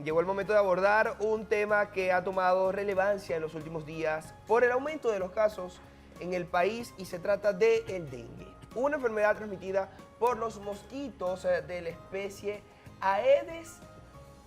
llegó el momento de abordar un tema que ha tomado relevancia en los últimos días por el aumento de los casos en el país y se trata del dengue, una enfermedad transmitida por los mosquitos de la especie Aedes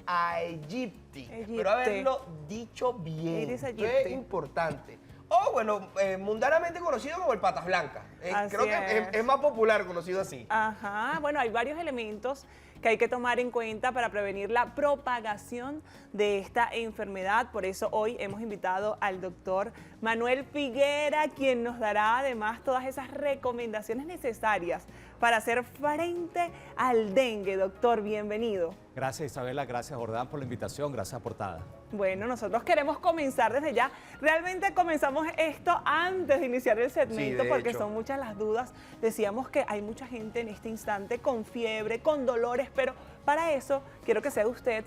aegypti. Espero haberlo dicho bien, es importante. O bueno, mundanamente conocido como el patas blancas. Creo que es más popular conocido así. Ajá, bueno, hay varios elementos que hay que tomar en cuenta para prevenir la propagación de esta enfermedad. Por eso hoy hemos invitado al doctor Manuel Figuera, quien nos dará además todas esas recomendaciones necesarias para hacer frente al dengue. Doctor, bienvenido. Gracias Isabela, gracias Jordán por la invitación, gracias Portada. Bueno, nosotros queremos comenzar desde ya. Realmente comenzamos esto antes de iniciar el segmento porque son muchas las dudas. Decíamos que hay mucha gente en este instante con fiebre, con dolores, pero para eso quiero que sea usted,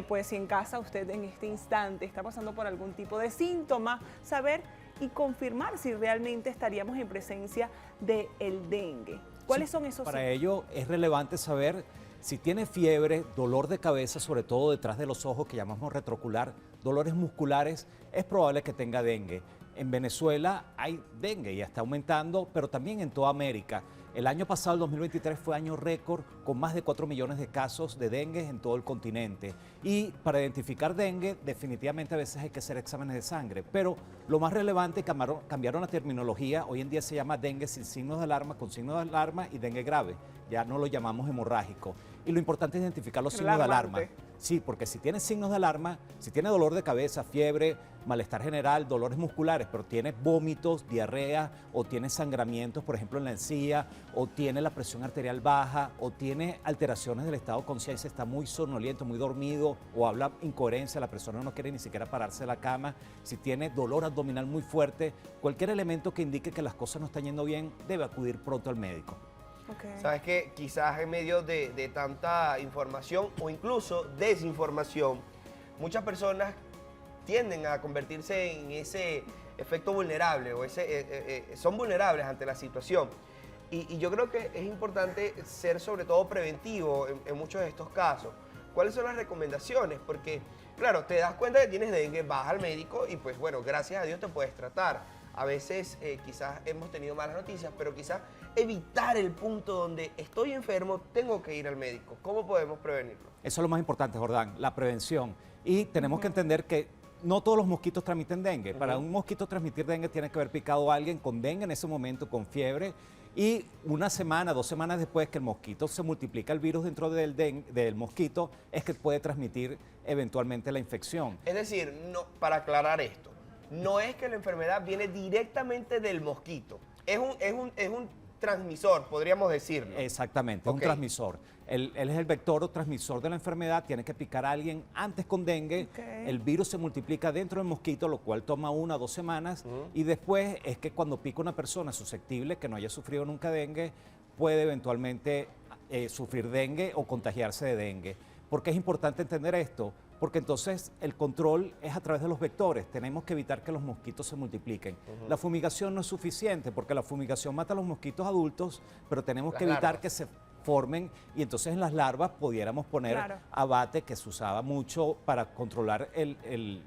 pues si en casa usted en este instante está pasando por algún tipo de síntoma, saber y confirmar si realmente estaríamos en presencia del dengue. ¿Cuáles son esos síntomas? Para ello es relevante saber si tiene fiebre, dolor de cabeza, sobre todo detrás de los ojos que llamamos retroocular, dolores musculares, es probable que tenga dengue. En Venezuela hay dengue y está aumentando, pero también en toda América. El año pasado, el 2023, fue año récord con más de 4 millones de casos de dengue en todo el continente. Y para identificar dengue, definitivamente a veces hay que hacer exámenes de sangre. Pero lo más relevante, cambiaron la terminología. Hoy en día se llama dengue sin signos de alarma, con signos de alarma y dengue grave. Ya no lo llamamos hemorrágico. Y lo importante es identificar los signos de alarma. Sí, porque si tiene signos de alarma, si tiene dolor de cabeza, fiebre, malestar general, dolores musculares, pero tiene vómitos, diarrea o tiene sangramientos, por ejemplo, en la encía, o tiene la presión arterial baja, o tiene alteraciones del estado de conciencia, está muy somnoliento, muy dormido, o habla incoherencia, la persona no quiere ni siquiera pararse de la cama, si tiene dolor abdominal muy fuerte, cualquier elemento que indique que las cosas no están yendo bien, debe acudir pronto al médico. Sabes que quizás en medio de tanta información o incluso desinformación, muchas personas tienden a convertirse en ese efecto vulnerable o son vulnerables ante la situación. Y yo creo que es importante ser sobre todo preventivo en muchos de estos casos. ¿Cuáles son las recomendaciones? Porque, claro, te das cuenta que tienes dengue, vas al médico y pues bueno, gracias a Dios te puedes tratar. A veces quizás hemos tenido malas noticias, pero quizás evitar el punto donde estoy enfermo, tengo que ir al médico. ¿Cómo podemos prevenirlo? Eso es lo más importante, Jordán, la prevención. Y tenemos que entender que no todos los mosquitos transmiten dengue. Para un mosquito transmitir dengue tiene que haber picado a alguien con dengue en ese momento, con fiebre, y una semana, 2 semanas después que el mosquito se multiplica el virus dentro del mosquito, es que puede transmitir eventualmente la infección. Es decir, no, para aclarar esto, no es que la enfermedad viene directamente del mosquito, es un transmisor, podríamos decirlo. Exactamente, es un transmisor. Él es el vector o transmisor de la enfermedad, tiene que picar a alguien antes con dengue, el virus se multiplica dentro del mosquito, lo cual toma 1 o 2 semanas, y después es que cuando pica una persona susceptible, que no haya sufrido nunca dengue, puede eventualmente sufrir dengue o contagiarse de dengue. ¿Por qué es importante entender esto? Porque entonces el control es a través de los vectores. Tenemos que evitar que los mosquitos se multipliquen. La fumigación no es suficiente porque la fumigación mata a los mosquitos adultos, pero tenemos que evitar que se formen y entonces en las larvas pudiéramos poner abate, que se usaba mucho para controlar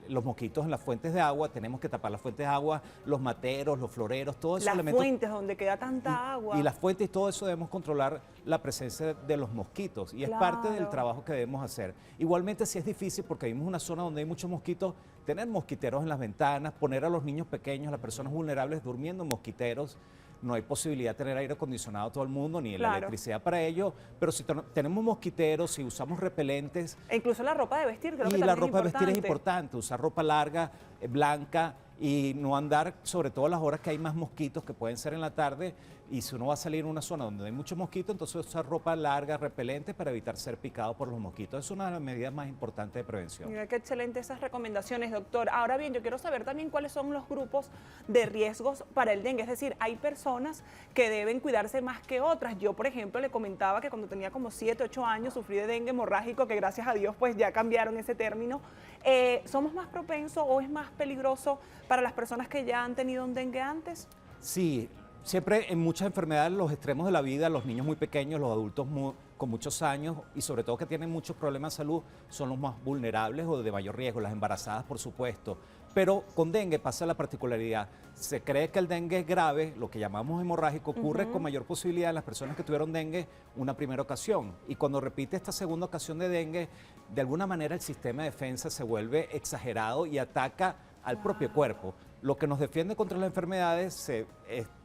los mosquitos en las fuentes de agua. Tenemos que tapar las fuentes de agua, los materos, los floreros, todos esos elementos. Las fuentes donde queda tanta agua. Y las fuentes y todo eso debemos controlar la presencia de los mosquitos y es parte del trabajo que debemos hacer. Igualmente si es difícil porque vivimos una zona donde hay muchos mosquitos, tener mosquiteros en las ventanas, poner a los niños pequeños, las personas vulnerables durmiendo en mosquiteros. No hay posibilidad de tener aire acondicionado a todo el mundo, ni la electricidad para ello, pero si tenemos mosquiteros, si usamos repelentes... E incluso la ropa de vestir, creo que también la ropa de vestir es importante, usar ropa larga, blanca, y no andar, sobre todo a las horas que hay más mosquitos, que pueden ser en la tarde, y si uno va a salir en una zona donde hay muchos mosquitos, entonces usar ropa larga, repelente, para evitar ser picado por los mosquitos. Es una de las medidas más importantes de prevención. Mira qué excelente esas recomendaciones, doctor. Ahora bien, yo quiero saber también cuáles son los grupos de riesgos para el dengue. Es decir, hay personas que deben cuidarse más que otras. Yo, por ejemplo, le comentaba que cuando tenía como 7, 8 años sufrí de dengue hemorrágico, que gracias a Dios pues ya cambiaron ese término. ¿Somos más propensos o es más peligroso para las personas que ya han tenido un dengue antes? Sí, siempre en muchas enfermedades, los extremos de la vida, los niños muy pequeños, los adultos con muchos años y sobre todo que tienen muchos problemas de salud son los más vulnerables o de mayor riesgo, las embarazadas por supuesto. Pero con dengue pasa la particularidad, se cree que el dengue es grave, lo que llamamos hemorrágico, ocurre con mayor posibilidad en las personas que tuvieron dengue una primera ocasión. Y cuando repite esta segunda ocasión de dengue, de alguna manera el sistema de defensa se vuelve exagerado y ataca al propio cuerpo. Lo que nos defiende contra las enfermedades se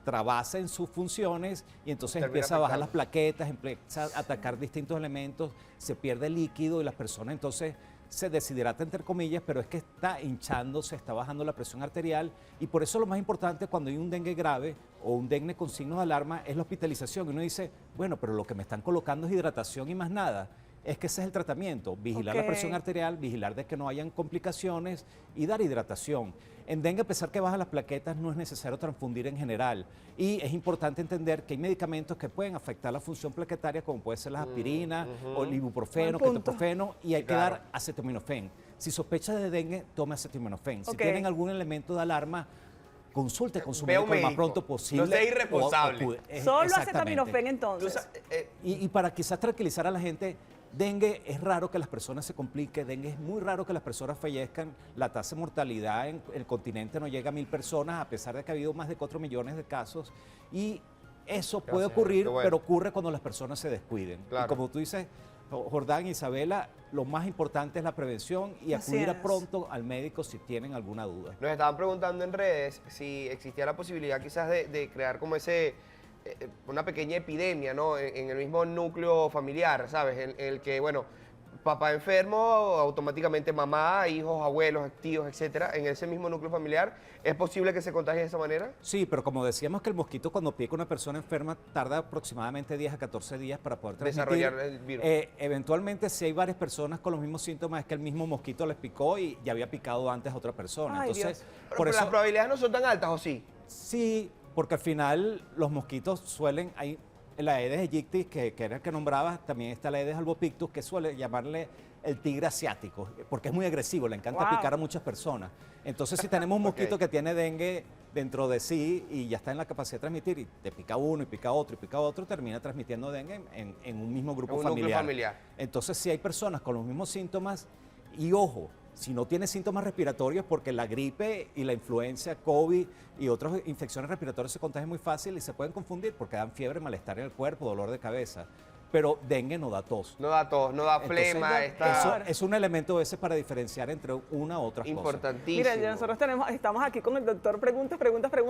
trabasa en sus funciones y entonces empieza a bajar las plaquetas, empieza a atacar distintos elementos, se pierde líquido y las personas entonces se deshidrata entre comillas, pero es que está hinchándose, está bajando la presión arterial y por eso lo más importante cuando hay un dengue grave o un dengue con signos de alarma es la hospitalización. Y uno dice, bueno, pero lo que me están colocando es hidratación y más nada. Es que ese es el tratamiento, vigilar la presión arterial, vigilar de que no hayan complicaciones y dar hidratación. En dengue, a pesar que bajan las plaquetas, no es necesario transfundir en general. Y es importante entender que hay medicamentos que pueden afectar la función plaquetaria, como puede ser las aspirinas o el ibuprofeno, ketoprofeno, y hay que dar acetaminofén. Si sospecha de dengue, tome acetaminofén. Si tienen algún elemento de alarma, consulte con su médico lo más pronto posible. No sea irresponsable. Solo acetaminofén entonces. Y para quizás tranquilizar a la gente, dengue es raro que las personas se compliquen, dengue es muy raro que las personas fallezcan, la tasa de mortalidad en el continente no llega a 1000 personas, a pesar de que ha habido más de 4 millones de casos, y eso puede ocurrir, pero ocurre cuando las personas se descuiden. Y como tú dices, Jordán, Isabela, lo más importante es la prevención y acudir pronto al médico si tienen alguna duda. Nos estaban preguntando en redes si existía la posibilidad quizás de crear como una pequeña epidemia, ¿no? En el mismo núcleo familiar, ¿sabes? En el que, bueno, papá enfermo, automáticamente mamá, hijos, abuelos, tíos, etcétera, en ese mismo núcleo familiar, ¿es posible que se contagie de esa manera? Sí, pero como decíamos que el mosquito cuando pica a una persona enferma tarda aproximadamente 10 a 14 días para poder desarrollar el virus. Eventualmente, si hay varias personas con los mismos síntomas, es que el mismo mosquito les picó y ya había picado antes a otra persona. Ay, entonces, pero las probabilidades no son tan altas, ¿o sí? Sí, porque al final los mosquitos suelen, hay la Aedes aegypti, que era el que nombrabas, también está la Aedes albopictus, que suele llamarle el tigre asiático, porque es muy agresivo, le encanta picar a muchas personas. Entonces, si tenemos un mosquito que tiene dengue dentro de sí y ya está en la capacidad de transmitir, y te pica uno y pica otro y pica otro, termina transmitiendo dengue en un mismo grupo familiar. Entonces, si hay personas con los mismos síntomas, y ojo, si no tiene síntomas respiratorios, porque la gripe y la influenza, COVID y otras infecciones respiratorias se contagian muy fácil y se pueden confundir porque dan fiebre, malestar en el cuerpo, dolor de cabeza. Pero dengue no da tos. No da tos, no da flema. Eso es un elemento ese para diferenciar entre una u otra cosa. Importantísimo. Mira, ya nosotros estamos aquí con el doctor, preguntas,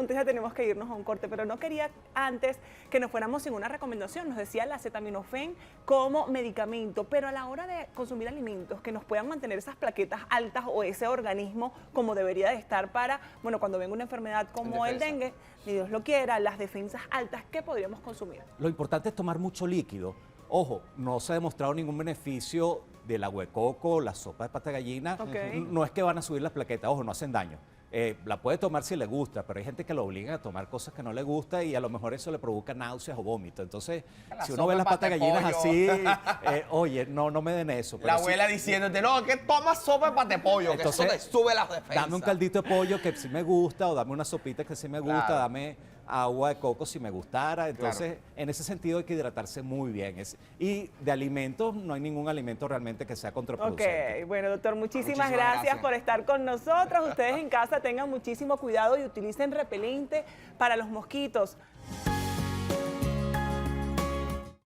ya tenemos que irnos a un corte, pero no quería antes que nos fuéramos sin una recomendación. Nos decía el acetaminofén como medicamento, pero a la hora de consumir alimentos que nos puedan mantener esas plaquetas altas o ese organismo como debería de estar para, bueno, cuando venga una enfermedad como el dengue, ni Dios lo quiera, las defensas altas, ¿qué podríamos consumir? Lo importante es tomar mucho líquido. Ojo, no se ha demostrado ningún beneficio del agua de coco, la sopa de pata de gallina. No es que van a subir las plaquetas, ojo, no hacen daño. La puede tomar si le gusta, pero hay gente que lo obliga a tomar cosas que no le gusta y a lo mejor eso le provoca náuseas o vómito. Entonces, si uno ve las patas de gallinas así, oye, no me den eso. La abuela diciéndote, no, que tomas sopa de pate pollo, que eso te sube las defensas. Dame un caldito de pollo que sí me gusta, o dame una sopita que sí me gusta, dame agua de coco si me gustara. Entonces, en ese sentido hay que hidratarse muy bien. Y de alimentos, no hay ningún alimento realmente que sea contraproducente. Ok, bueno, doctor, muchísimas gracias por estar con nosotros. Ustedes en casa tengan muchísimo cuidado y utilicen repelente para los mosquitos.